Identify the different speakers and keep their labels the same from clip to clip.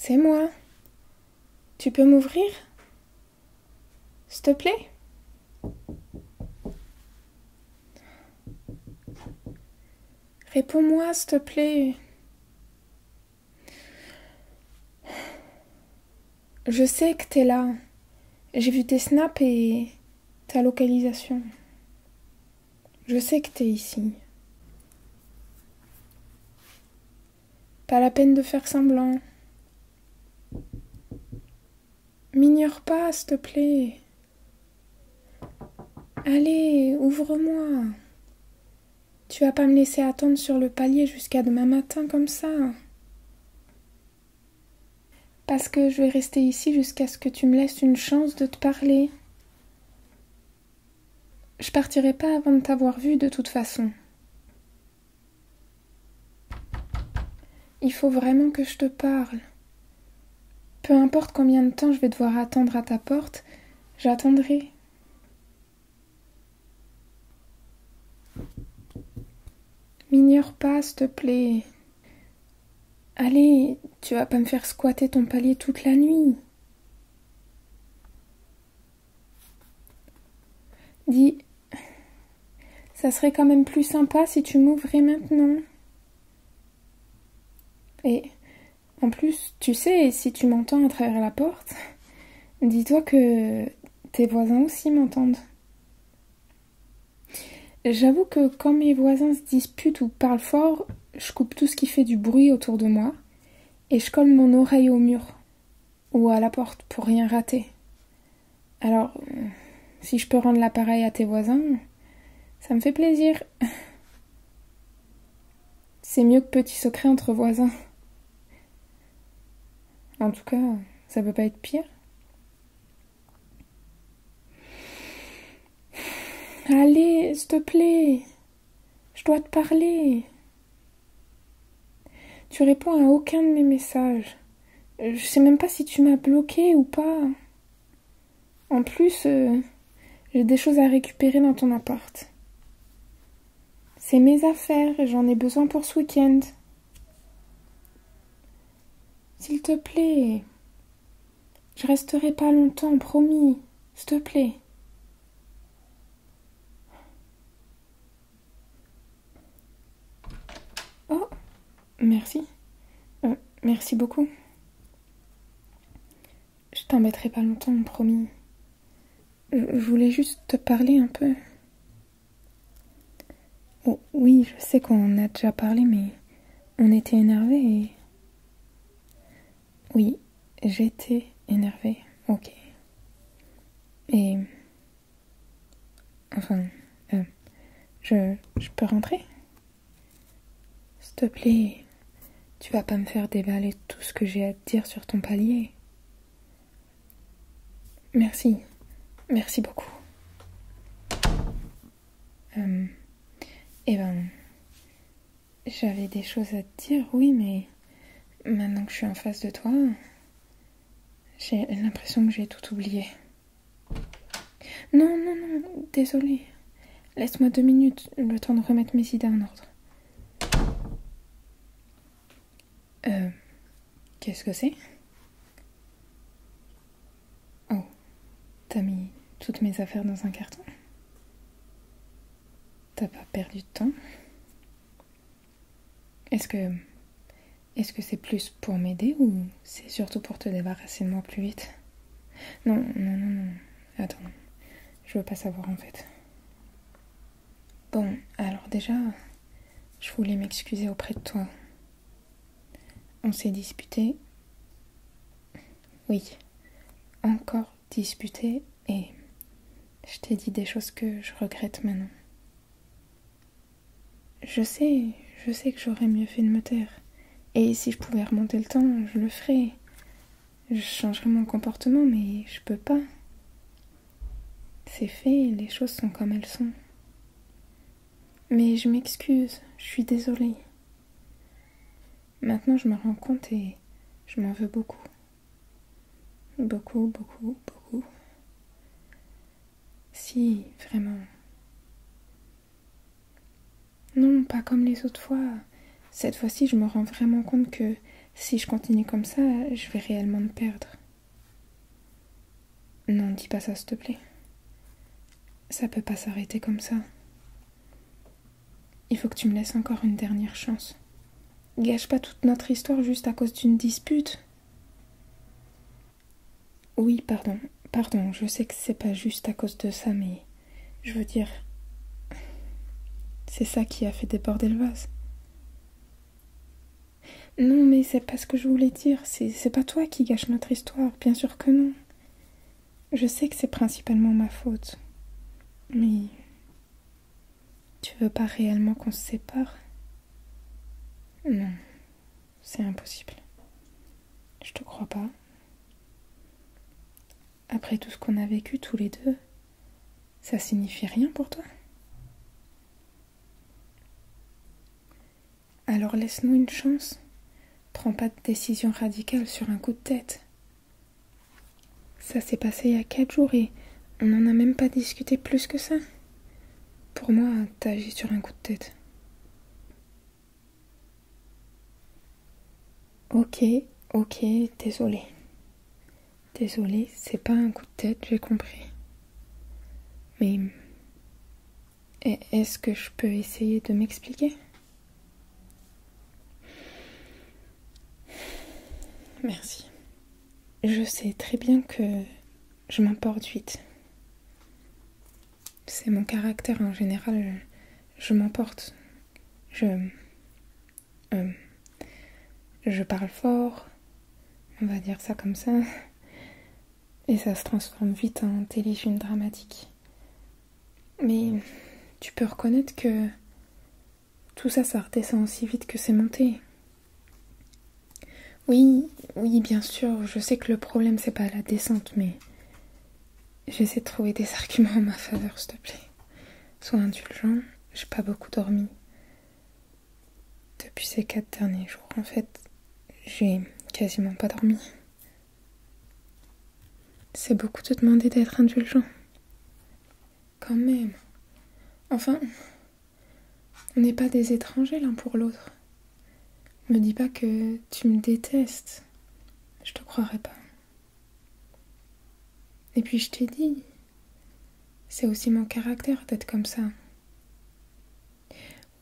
Speaker 1: C'est moi. Tu peux m'ouvrir? S'il te plaît? Réponds-moi, s'il te plaît. Je sais que t'es là. J'ai vu tes snaps et ta localisation. Je sais que t'es ici. Pas la peine de faire semblant. M'ignore pas, s'il te plaît. Allez, ouvre-moi. Tu vas pas me laisser attendre sur le palier jusqu'à demain matin comme ça. Parce que je vais rester ici jusqu'à ce que tu me laisses une chance de te parler. Je partirai pas avant de t'avoir vu de toute façon. Il faut vraiment que je te parle. Peu importe combien de temps je vais devoir attendre à ta porte, j'attendrai. M'ignore pas, s'il te plaît. Allez, tu vas pas me faire squatter ton palier toute la nuit. Dis, ça serait quand même plus sympa si tu m'ouvrais maintenant. Et en plus, tu sais, si tu m'entends à travers la porte, dis-toi que tes voisins aussi m'entendent. J'avoue que quand mes voisins se disputent ou parlent fort, je coupe tout ce qui fait du bruit autour de moi et je colle mon oreille au mur ou à la porte pour rien rater. Alors, si je peux rendre l'appareil à tes voisins, ça me fait plaisir. C'est mieux que petit secret entre voisins. En tout cas, ça peut pas être pire. Allez, s'il te plaît. Je dois te parler. Tu réponds à aucun de mes messages. Je sais même pas si tu m'as bloqué ou pas. En plus, j'ai des choses à récupérer dans ton appart. C'est mes affaires et j'en ai besoin pour ce week-end. S'il te plaît. Je resterai pas longtemps, promis. S'il te plaît. Oh, merci. Merci beaucoup. Je t'embêterai pas longtemps, promis. Je voulais juste te parler un peu. Oh, oui, je sais qu'on a déjà parlé, mais on était énervés et... Oui, j'étais énervée, ok. Et... Enfin, je peux rentrer? S'il te plaît, tu vas pas me faire dévaler tout ce que j'ai à te dire sur ton palier. Merci, merci beaucoup. Eh ben, j'avais des choses à te dire, oui, mais maintenant que je suis en face de toi, j'ai l'impression que j'ai tout oublié. Non, non, non, désolée. Laisse-moi 2 minutes, le temps de remettre mes idées en ordre. Qu'est-ce que c'est? Oh, t'as mis toutes mes affaires dans un carton? T'as pas perdu de temps? Est-ce que c'est plus pour m'aider ou c'est surtout pour te débarrasser de moi plus vite? Non, non, non, non. Attends, je veux pas savoir en fait. Bon, alors déjà, je voulais m'excuser auprès de toi. On s'est disputé. Oui, encore disputé et je t'ai dit des choses que je regrette maintenant. Je sais que j'aurais mieux fait de me taire. Et si je pouvais remonter le temps, je le ferais. Je changerais mon comportement, mais je peux pas. C'est fait, les choses sont comme elles sont. Mais je m'excuse, je suis désolée. Maintenant, je me rends compte et je m'en veux beaucoup. Beaucoup, beaucoup, beaucoup. Si, vraiment. Non, pas comme les autres fois. Cette fois-ci, je me rends vraiment compte que Si je continue comme ça, je vais réellement me perdre. Non, dis pas ça, s'il te plaît. Ça peut pas s'arrêter comme ça. Il faut que tu me laisses encore une dernière chance. Gâche pas toute notre histoire juste à cause d'une dispute. Oui, pardon, je sais que c'est pas juste à cause de ça, mais je veux dire, c'est ça qui a fait déborder le vase. Non, mais c'est pas ce que je voulais dire, c'est pas toi qui gâche notre histoire, bien sûr que non. Je sais que c'est principalement ma faute, mais tu veux pas réellement qu'on se sépare? Non, c'est impossible. Je te crois pas. Après tout ce qu'on a vécu tous les deux, ça signifie rien pour toi? Alors laisse-nous une chance. Prends pas de décision radicale sur un coup de tête. Ça s'est passé il y a 4 jours et on n'en a même pas discuté plus que ça. Pour moi, t'as agi sur un coup de tête. Ok, désolé. Désolé, c'est pas un coup de tête, j'ai compris. Mais est-ce que je peux essayer de m'expliquer? Merci. Je sais très bien que je m'emporte vite. C'est mon caractère en général, je m'emporte. Je parle fort, on va dire ça comme ça, et ça se transforme vite en téléfilm dramatique. Mais tu peux reconnaître que tout ça, ça redescend aussi vite que c'est monté. Oui, bien sûr, je sais que le problème, c'est pas la descente, mais j'essaie de trouver des arguments en ma faveur, s'il te plaît. Sois indulgent, j'ai pas beaucoup dormi. Depuis ces 4 derniers jours, en fait, j'ai quasiment pas dormi. C'est beaucoup te demander d'être indulgent. Quand même. Enfin, on n'est pas des étrangers l'un pour l'autre. Me dis pas que tu me détestes. Je te croirais pas. Et puis je t'ai dit, c'est aussi mon caractère d'être comme ça.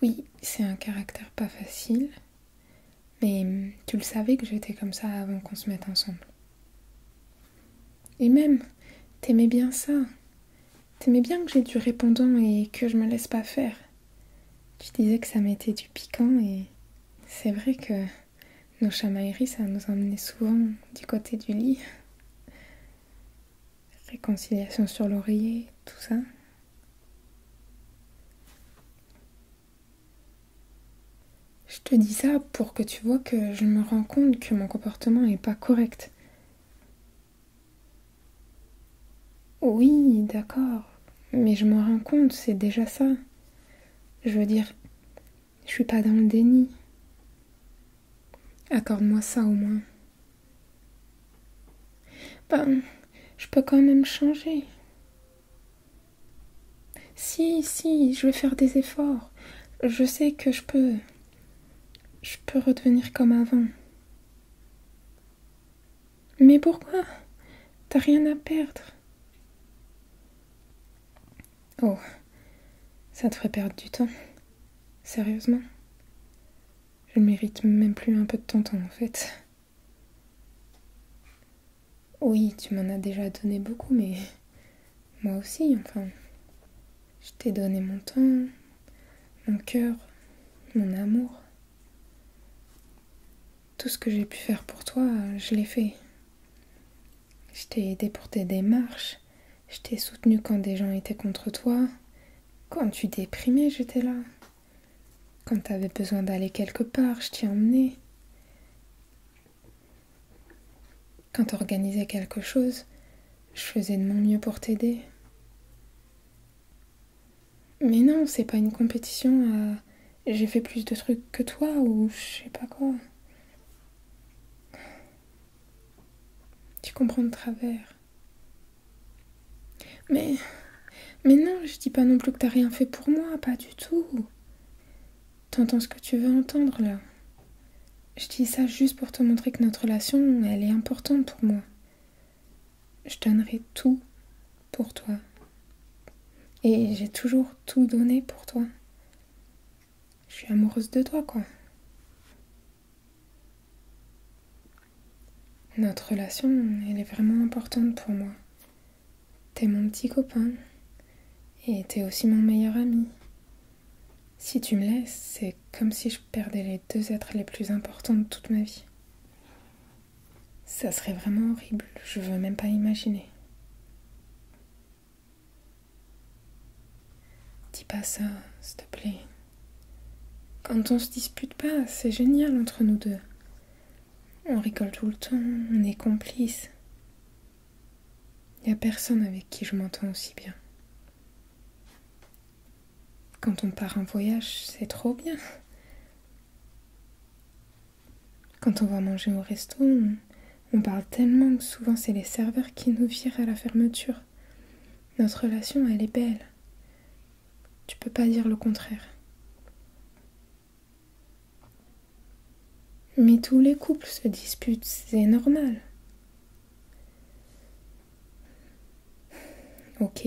Speaker 1: Oui, c'est un caractère pas facile, mais tu le savais que j'étais comme ça avant qu'on se mette ensemble. Et même, t'aimais bien ça. T'aimais bien que j'ai du répondant et que je me laisse pas faire. Tu disais que ça mettait du piquant et c'est vrai que nos chamailleries, ça nous emmenait souvent du côté du lit. Réconciliation sur l'oreiller, tout ça. Je te dis ça pour que tu vois que je me rends compte que mon comportement est pas correct. Oui, d'accord, mais je me rends compte, c'est déjà ça. Je veux dire, je suis pas dans le déni. Accorde-moi ça au moins. Ben, je peux quand même changer. Si, je vais faire des efforts. Je sais que je peux redevenir comme avant. Mais pourquoi? T'as rien à perdre. Oh, ça te ferait perdre du temps. Sérieusement? Je ne mérite même plus un peu de ton temps, en fait. Oui, tu m'en as déjà donné beaucoup, mais moi aussi, enfin. Je t'ai donné mon temps, mon cœur, mon amour. Tout ce que j'ai pu faire pour toi, je l'ai fait. Je t'ai aidé pour tes démarches. Je t'ai soutenu quand des gens étaient contre toi. Quand tu déprimais, j'étais là. Quand t'avais besoin d'aller quelque part, je t'y emmenais. Quand t'organisais quelque chose, je faisais de mon mieux pour t'aider. Mais non, c'est pas une compétition à j'ai fait plus de trucs que toi ou je sais pas quoi. Tu comprends de travers. Mais non, je dis pas non plus que t'as rien fait pour moi, pas du tout. T'entends ce que tu veux entendre là. Je dis ça juste pour te montrer que notre relation, elle est importante pour moi. Je donnerai tout pour toi. Et j'ai toujours tout donné pour toi. Je suis amoureuse de toi, quoi. Notre relation, elle est vraiment importante pour moi. T'es mon petit copain. Et t'es aussi mon meilleur ami. Si tu me laisses, c'est comme si je perdais les deux êtres les plus importants de toute ma vie. Ça serait vraiment horrible, je veux même pas imaginer. Dis pas ça, s'il te plaît. Quand on se dispute pas, c'est génial entre nous deux. On rigole tout le temps, on est complices. Y a personne avec qui je m'entends aussi bien. Quand on part en voyage, c'est trop bien. Quand on va manger au resto, on parle tellement que souvent c'est les serveurs qui nous virent à la fermeture. Notre relation, elle est belle. Tu peux pas dire le contraire. Mais tous les couples se disputent, c'est normal. Ok,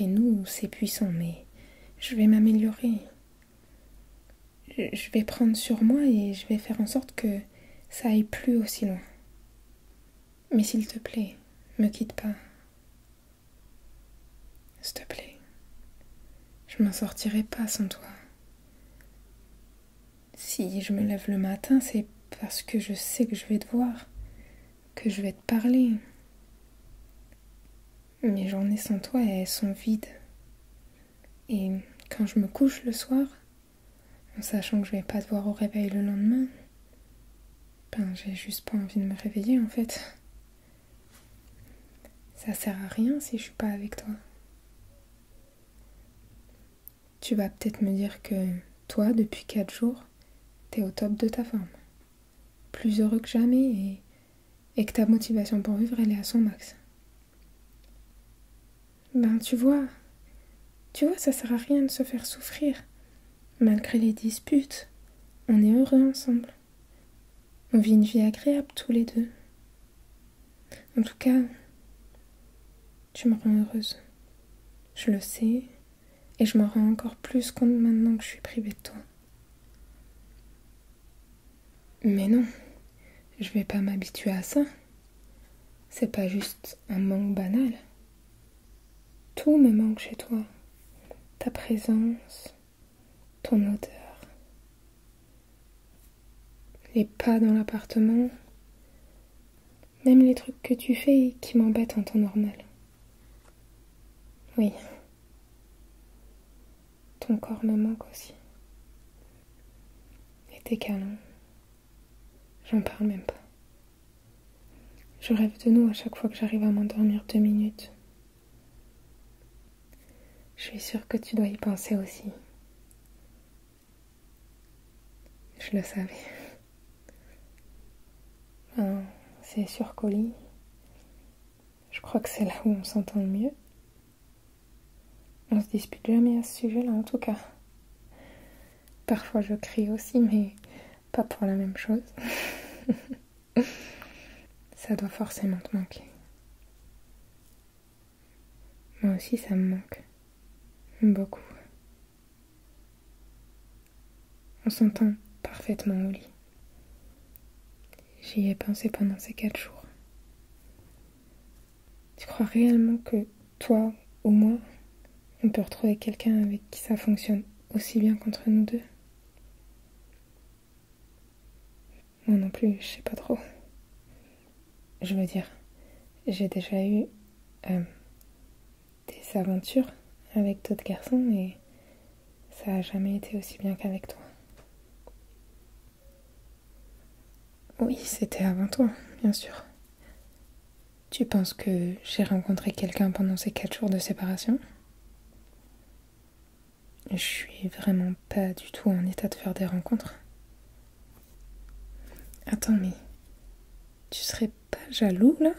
Speaker 1: nous, c'est puissant, mais je vais m'améliorer. Je vais prendre sur moi et je vais faire en sorte que ça aille plus aussi loin. Mais s'il te plaît, me quitte pas. S'il te plaît. Je m'en sortirai pas sans toi. Si je me lève le matin, c'est parce que je sais que je vais te voir, que je vais te parler. Mes journées sans toi, elles sont vides. Et quand je me couche le soir, en sachant que je vais pas te voir au réveil le lendemain, j'ai juste pas envie de me réveiller en fait. Ça sert à rien si je suis pas avec toi. Tu vas peut-être me dire que toi, depuis 4 jours, t'es au top de ta forme. Plus heureux que jamais et que ta motivation pour vivre, elle est à son max. Tu vois, ça sert à rien de se faire souffrir. Malgré les disputes, on est heureux ensemble. On vit une vie agréable tous les deux. En tout cas, tu me rends heureuse. Je le sais, et je m'en rends encore plus compte maintenant que je suis privée de toi. Mais non, je vais pas m'habituer à ça. C'est pas juste un manque banal. Tout me manque chez toi. Ta présence, ton odeur, les pas dans l'appartement, même les trucs que tu fais qui m'embêtent en temps normal. Oui, ton corps me manque aussi. Et tes câlins, j'en parle même pas. Je rêve de nous à chaque fois que j'arrive à m'endormir 2 minutes. Je suis sûre que tu dois y penser aussi. Je le savais. C'est sûr qu'au lit, je crois que c'est là où on s'entend le mieux. On se dispute jamais à ce sujet-là, en tout cas. Parfois je crie aussi, mais pas pour la même chose. Ça doit forcément te manquer. Moi aussi, ça me manque. Beaucoup. On s'entend parfaitement au lit. J'y ai pensé pendant ces 4 jours. Tu crois réellement que toi ou moi, on peut retrouver quelqu'un avec qui ça fonctionne aussi bien qu'entre nous deux? Moi non plus, je sais pas trop. Je veux dire, j'ai déjà eu des aventures avec d'autres garçons et ça a jamais été aussi bien qu'avec toi. Oui, c'était avant toi, bien sûr. Tu penses que j'ai rencontré quelqu'un pendant ces 4 jours de séparation? Je suis vraiment pas du tout en état de faire des rencontres. Attends, mais tu serais pas jaloux, là?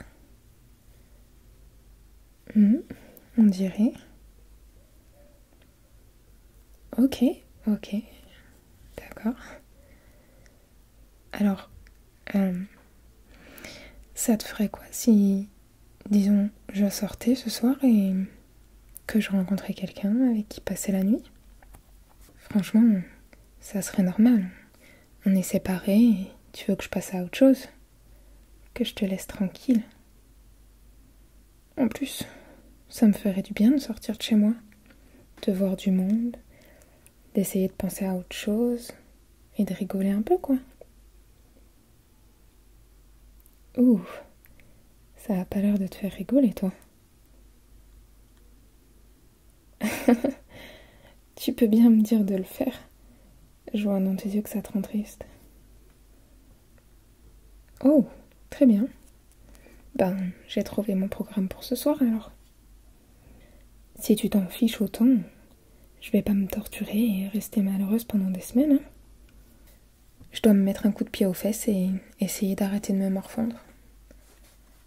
Speaker 1: On dirait. Ok, d'accord. Alors, ça te ferait quoi si, disons, je sortais ce soir et que je rencontrais quelqu'un avec qui passer la nuit? Franchement, ça serait normal. On est séparés et tu veux que je passe à autre chose? Que je te laisse tranquille? En plus, ça me ferait du bien de sortir de chez moi, de voir du monde, d'essayer de penser à autre chose et de rigoler un peu, quoi. Ouh, ça a pas l'air de te faire rigoler, toi. Tu peux bien me dire de le faire. Je vois dans tes yeux que ça te rend triste. Oh, très bien. Ben, j'ai trouvé mon programme pour ce soir alors. Si tu t'en fiches autant, je vais pas me torturer et rester malheureuse pendant des semaines. Hein. Je dois me mettre un coup de pied aux fesses et essayer d'arrêter de me morfondre.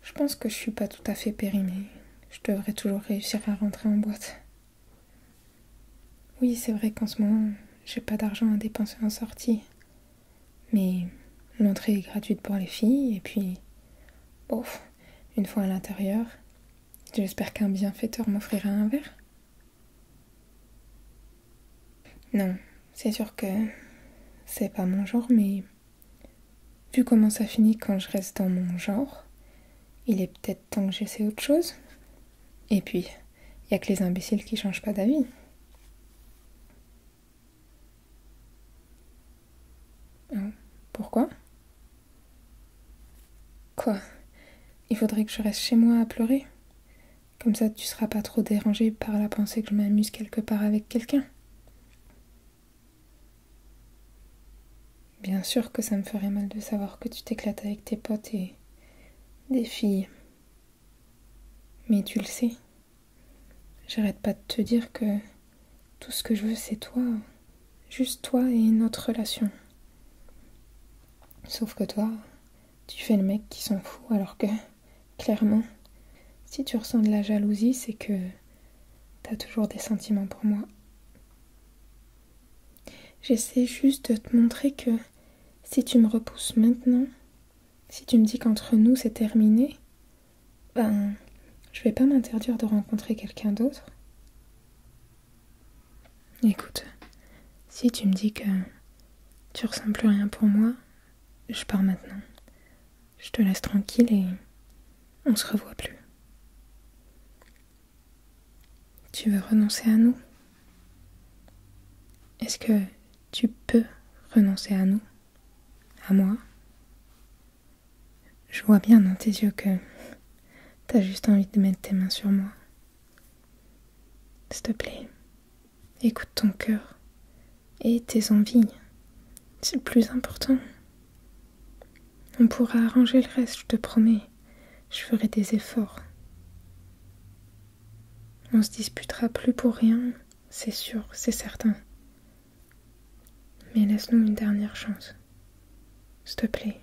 Speaker 1: Je pense que je suis pas tout à fait périmée. Je devrais toujours réussir à rentrer en boîte. Oui, c'est vrai qu'en ce moment, j'ai pas d'argent à dépenser en sortie. Mais l'entrée est gratuite pour les filles et puis, bon, une fois à l'intérieur, j'espère qu'un bienfaiteur m'offrira un verre. Non, c'est sûr que c'est pas mon genre, mais vu comment ça finit quand je reste dans mon genre, il est peut-être temps que j'essaie autre chose. Et puis, y a que les imbéciles qui changent pas d'avis. Oh, pourquoi? Quoi? Il faudrait que je reste chez moi à pleurer? Comme ça, tu seras pas trop dérangée par la pensée que je m'amuse quelque part avec quelqu'un. Bien sûr que ça me ferait mal de savoir que tu t'éclates avec tes potes et des filles. Mais tu le sais. J'arrête pas de te dire que tout ce que je veux, c'est toi. Juste toi et notre relation. Sauf que toi, tu fais le mec qui s'en fout, alors que, clairement, si tu ressens de la jalousie, c'est que t'as toujours des sentiments pour moi. J'essaie juste de te montrer que si tu me repousses maintenant, si tu me dis qu'entre nous c'est terminé, ben, je vais pas m'interdire de rencontrer quelqu'un d'autre. Écoute, si tu me dis que tu ressens plus rien pour moi, je pars maintenant. Je te laisse tranquille et on se revoit plus. Tu veux renoncer à nous? Est-ce que tu peux renoncer à nous? À moi? Je vois bien dans tes yeux que t'as juste envie de mettre tes mains sur moi. S'il te plaît, écoute ton cœur et tes envies. C'est le plus important. On pourra arranger le reste, je te promets. Je ferai des efforts. On se disputera plus pour rien, c'est sûr, c'est certain. Mais laisse-nous une dernière chance. S'il te plaît.